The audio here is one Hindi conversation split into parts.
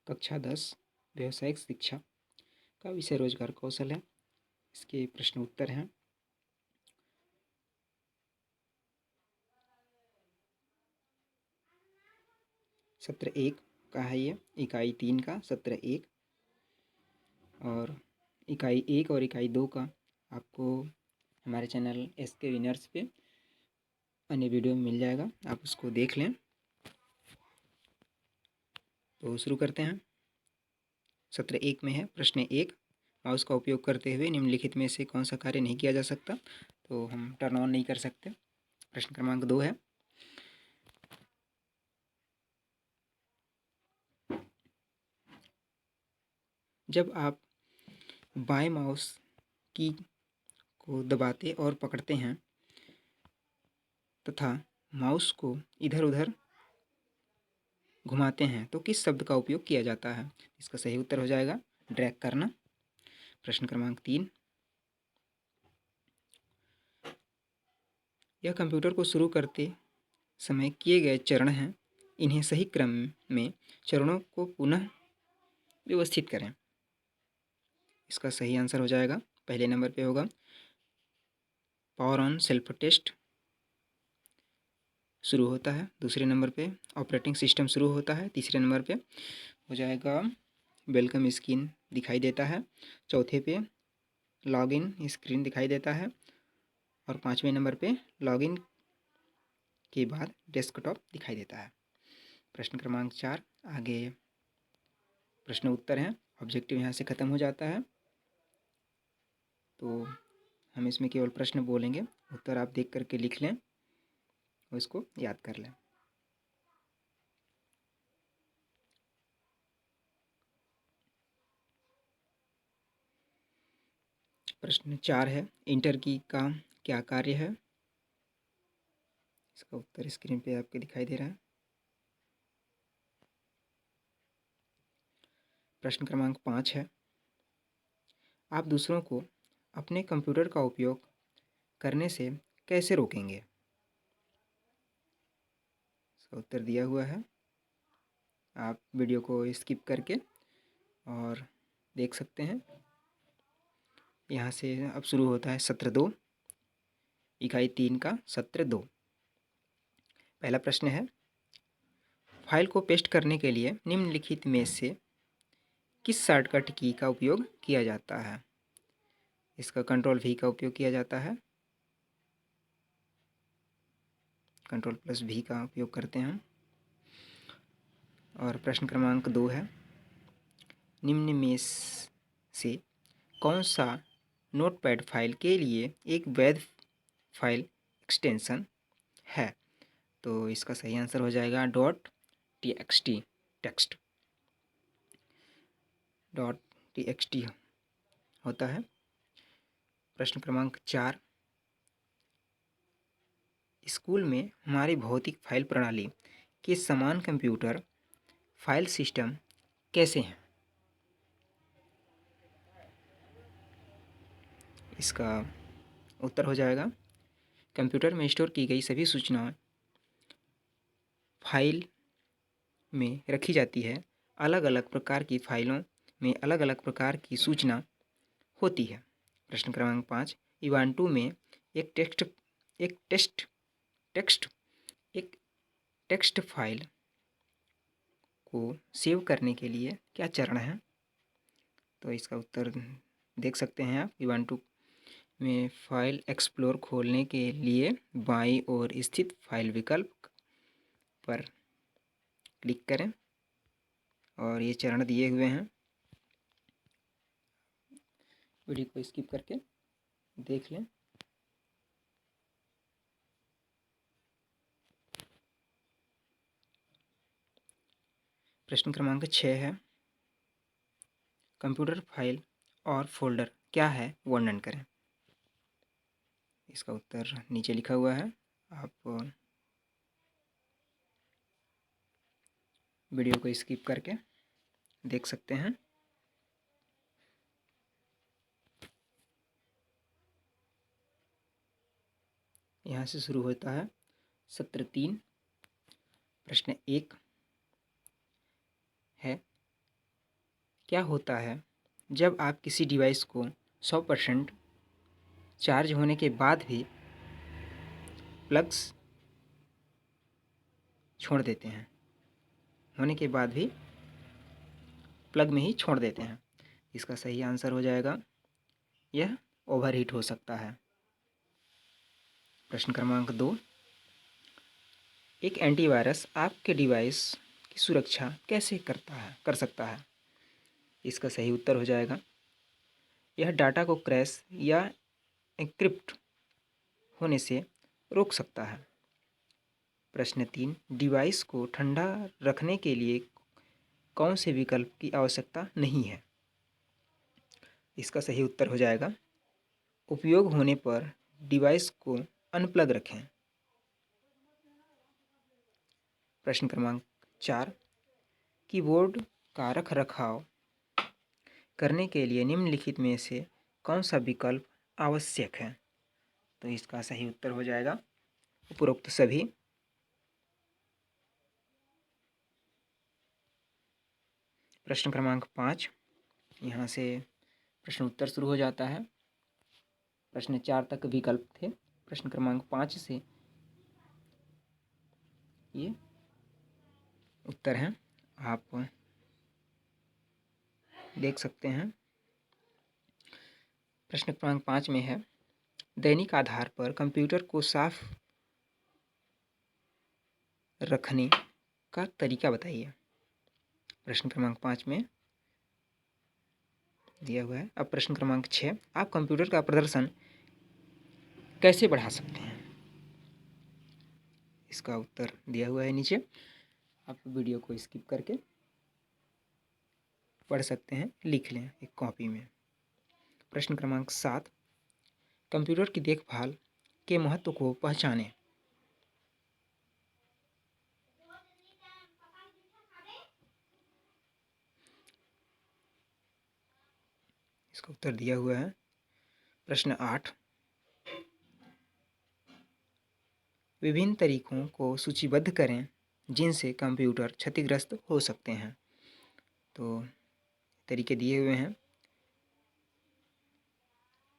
कक्षा 10 व्यावसायिक शिक्षा का विषय रोजगार कौशल है। इसके प्रश्न उत्तर हैं। सत्र 1 का है ये, इकाई 3 का सत्र 1 और इकाई 1 और इकाई 2 का आपको हमारे चैनल SK विनर्स पे अन्य वीडियो में मिल जाएगा, आप उसको देख लें। तो शुरू करते हैं। सत्र 1 में है प्रश्न 1, माउस का उपयोग करते हुए निम्नलिखित में से कौन सा कार्य नहीं किया जा सकता। तो हम टर्न ऑन नहीं कर सकते। प्रश्न क्रमांक 2 है, जब आप बाएं माउस की को दबाते और पकड़ते हैं तथा माउस को इधर उधर घुमाते हैं तो किस शब्द का उपयोग किया जाता है। इसका सही उत्तर हो जाएगा ड्रैग करना। प्रश्न क्रमांक 3, यह कंप्यूटर को शुरू करते समय किए गए चरण हैं, इन्हें सही क्रम में चरणों को पुनः व्यवस्थित करें। इसका सही आंसर हो जाएगा, पहले नंबर पे होगा पावर ऑन सेल्फ टेस्ट शुरू होता है, दूसरे नंबर पे ऑपरेटिंग सिस्टम शुरू होता है, तीसरे नंबर पे हो जाएगा वेलकम स्क्रीन दिखाई देता है, चौथे पे लॉगिन स्क्रीन दिखाई देता है और पाँचवें नंबर पे लॉगिन के बाद डेस्कटॉप दिखाई देता है। प्रश्न क्रमांक 4, आगे प्रश्न उत्तर हैं। ऑब्जेक्टिव यहाँ से ख़त्म हो जाता है, तो हम इसमें केवल प्रश्न बोलेंगे, उत्तर आप देख करके लिख लें और इसको याद कर लें। प्रश्न 4 है, इंटर की का क्या कार्य है। इसका उत्तर स्क्रीन पे आपके दिखाई दे रहा है। प्रश्न क्रमांक 5 है, आप दूसरों को अपने कंप्यूटर का उपयोग करने से कैसे रोकेंगे। इसका उत्तर दिया हुआ है, आप वीडियो को स्किप करके और देख सकते हैं। यहाँ से अब शुरू होता है सत्र 2, इकाई 3 का सत्र 2। पहला प्रश्न है, फाइल को पेस्ट करने के लिए निम्नलिखित में से किस शॉर्टकट की का उपयोग किया जाता है। इसका कंट्रोल V का उपयोग किया जाता है, कंट्रोल+V का उपयोग करते हैं हम। और प्रश्न क्रमांक 2 है, निम्न में से कौन सा नोटपैड फाइल के लिए एक वैध फाइल एक्सटेंशन है। तो इसका सही आंसर हो जाएगा .txt टेक्स्ट .txt होता है। प्रश्न क्रमांक 4, स्कूल में हमारी भौतिक फाइल प्रणाली के समान कंप्यूटर फाइल सिस्टम कैसे हैं। इसका उत्तर हो जाएगा, कंप्यूटर में स्टोर की गई सभी सूचनाएं फाइल में रखी जाती है। अलग अलग प्रकार की फाइलों में अलग अलग प्रकार की सूचना होती है। प्रश्न क्रमांक 5, इवांटू में एक टेक्स्ट फाइल को सेव करने के लिए क्या चरण है। तो इसका उत्तर देख सकते हैं आप, इवांटू में फाइल एक्सप्लोर खोलने के लिए बाईं ओर स्थित फाइल विकल्प पर क्लिक करें और ये चरण दिए हुए हैं, वीडियो को स्किप करके देख लें। प्रश्न क्रमांक 6 है, कंप्यूटर फाइल और फोल्डर क्या है, वर्णन करें। इसका उत्तर नीचे लिखा हुआ है, आप वीडियो को स्किप करके देख सकते हैं। यहाँ से शुरू होता है सत्र 3। प्रश्न 1 है, क्या होता है जब आप किसी डिवाइस को 100% चार्ज होने के बाद भी प्लग्स छोड़ देते हैं, होने के बाद भी प्लग में ही छोड़ देते हैं? इसका सही आंसर हो जाएगा, यह ओवरहीट हो सकता है। प्रश्न क्रमांक 2, एक एंटीवायरस आपके डिवाइस की सुरक्षा कैसे कर सकता है? इसका सही उत्तर हो जाएगा, यह डाटा को क्रैश या एन्क्रिप्ट होने से रोक सकता है। प्रश्न 3, डिवाइस को ठंडा रखने के लिए कौन से विकल्प की आवश्यकता नहीं है? इसका सही उत्तर हो जाएगा, उपयोग होने पर डिवाइस को अनप्लग रखें। प्रश्न क्रमांक 4, कीबोर्ड का रखरखाव करने के लिए निम्नलिखित में से कौन सा विकल्प आवश्यक है? तो इसका सही उत्तर हो जाएगा उपरोक्त सभी। प्रश्न क्रमांक 5, यहाँ से प्रश्न उत्तर शुरू हो जाता है। प्रश्न 4 तक विकल्प थे, प्रश्न क्रमांक 5 से ये उत्तर हैं, आप देख सकते हैं। प्रश्न क्रमांक 5 में है, दैनिक आधार पर कंप्यूटर को साफ रखने का तरीका बताइए। प्रश्न क्रमांक 5 में दिया हुआ है। अब प्रश्न क्रमांक 6, आप कंप्यूटर का प्रदर्शन कैसे बढ़ा सकते हैं? इसका उत्तर दिया हुआ है नीचे, आप वीडियो को स्किप करके पढ़ सकते हैं, लिख लें एक कॉपी में। प्रश्न क्रमांक 7, कंप्यूटर की देखभाल के महत्व को पहचानें। इसका उत्तर दिया हुआ है। प्रश्न 8, विभिन्न तरीकों को सूचीबद्ध करें जिनसे कंप्यूटर क्षतिग्रस्त हो सकते हैं। तो तरीके दिए हुए हैं,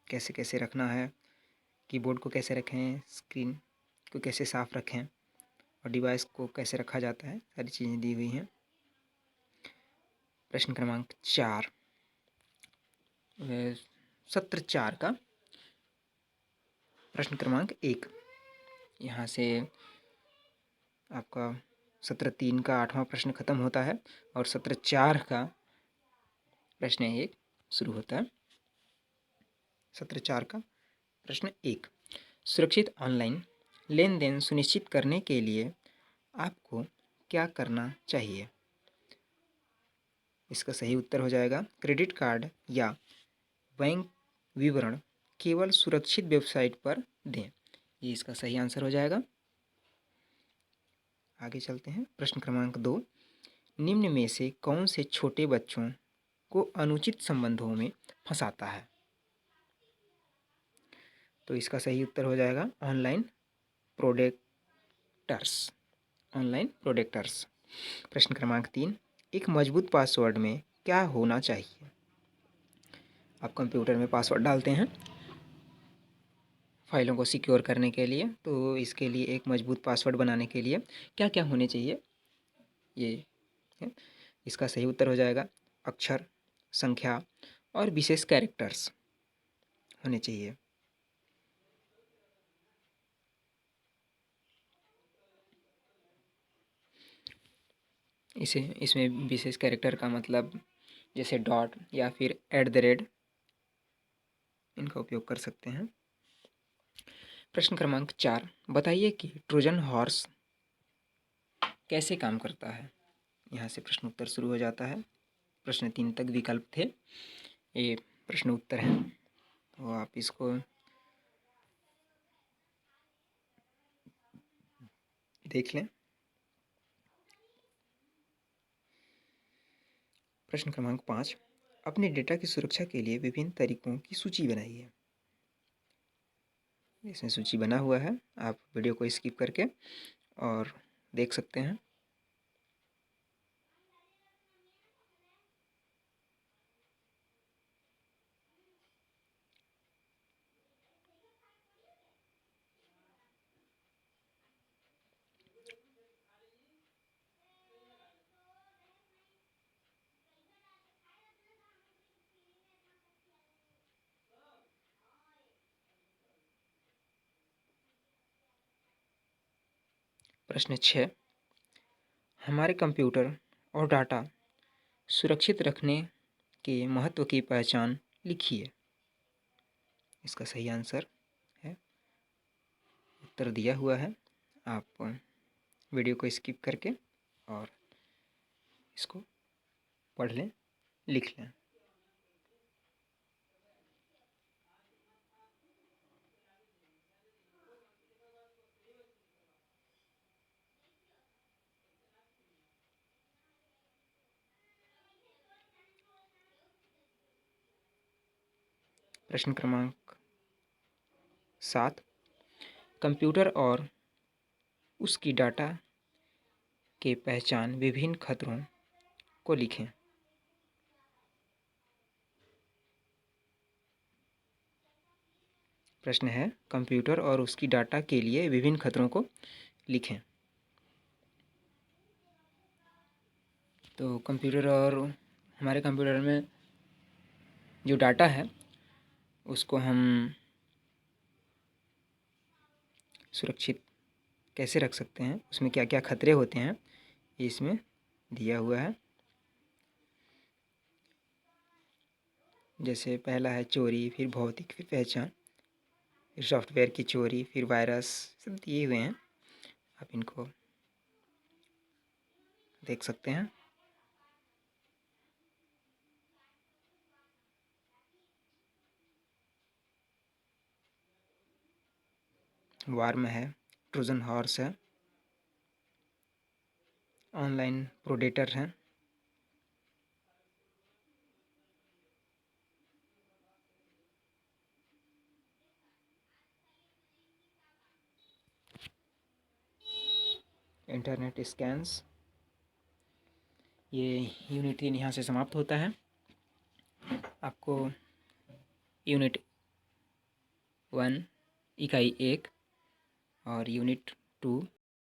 कैसे कैसे रखना है, कीबोर्ड को कैसे रखें, स्क्रीन को कैसे साफ रखें और डिवाइस को कैसे रखा जाता है, सारी चीज़ें दी हुई हैं। प्रश्न क्रमांक 4, सत्र 4 का प्रश्न क्रमांक 1, यहाँ से आपका सत्र 3 का 8वां प्रश्न खत्म होता है और सत्र 4 का प्रश्न 1 शुरू होता है। सत्र 4 का प्रश्न 1, सुरक्षित ऑनलाइन लेन देन सुनिश्चित करने के लिए आपको क्या करना चाहिए? इसका सही उत्तर हो जाएगा, क्रेडिट कार्ड या बैंक विवरण केवल सुरक्षित वेबसाइट पर दें। ये इसका सही आंसर हो जाएगा। आगे चलते हैं। प्रश्न क्रमांक 2, निम्न में से कौन से छोटे बच्चों को अनुचित संबंधों में फंसाता है? तो इसका सही उत्तर हो जाएगा ऑनलाइन प्रोडेक्टर्स। ऑनलाइन प्रोडेक्टर्स। प्रश्न क्रमांक 3, एक मजबूत पासवर्ड में क्या होना चाहिए? आप कंप्यूटर में पासवर्ड डालते हैं फाइलों को सिक्योर करने के लिए, तो इसके लिए एक मजबूत पासवर्ड बनाने के लिए क्या क्या होने चाहिए, ये है। इसका सही उत्तर हो जाएगा अक्षर, संख्या और विशेष कैरेक्टर्स होने चाहिए। इसमें विशेष कैरेक्टर का मतलब जैसे डॉट या फिर @ इनका उपयोग कर सकते हैं। प्रश्न क्रमांक 4, बताइए कि ट्रोजन हॉर्स कैसे काम करता है? यहाँ से प्रश्न उत्तर शुरू हो जाता है। प्रश्न 3 तक विकल्प थे, ये प्रश्न उत्तर हैं, तो आप इसको देख लें। प्रश्न क्रमांक 5, अपने डेटा की सुरक्षा के लिए विभिन्न तरीकों की सूची बनाइए। इसमें सूची बना हुआ है, आप वीडियो को स्किप करके और देख सकते हैं। प्रश्न 6, हमारे कंप्यूटर और डाटा सुरक्षित रखने के महत्व की पहचान लिखिए। इसका सही आंसर है, उत्तर दिया हुआ है। आप वीडियो को स्किप करके और इसको पढ़ लें, लिख लें। प्रश्न क्रमांक 7, कंप्यूटर और उसकी डाटा के पहचान विभिन्न खतरों को लिखें। प्रश्न है, कंप्यूटर और उसकी डाटा के लिए विभिन्न खतरों को लिखें। तो कंप्यूटर और हमारे कंप्यूटर में जो डाटा है उसको हम सुरक्षित कैसे रख सकते हैं, उसमें क्या क्या खतरे होते हैं, ये इसमें दिया हुआ है। जैसे पहला है चोरी, फिर भौतिक, फिर पहचान, फिर सॉफ्टवेयर की चोरी, फिर वायरस, सब दिए हुए हैं। आप इनको देख सकते हैं। वार्म है, ट्रोजन हॉर्स है, ऑनलाइन प्रोडेटर है, इंटरनेट स्कैन्स। ये यूनिट 3 यहाँ से समाप्त होता है। आपको यूनिट 1 इकाई 1 और यूनिट 2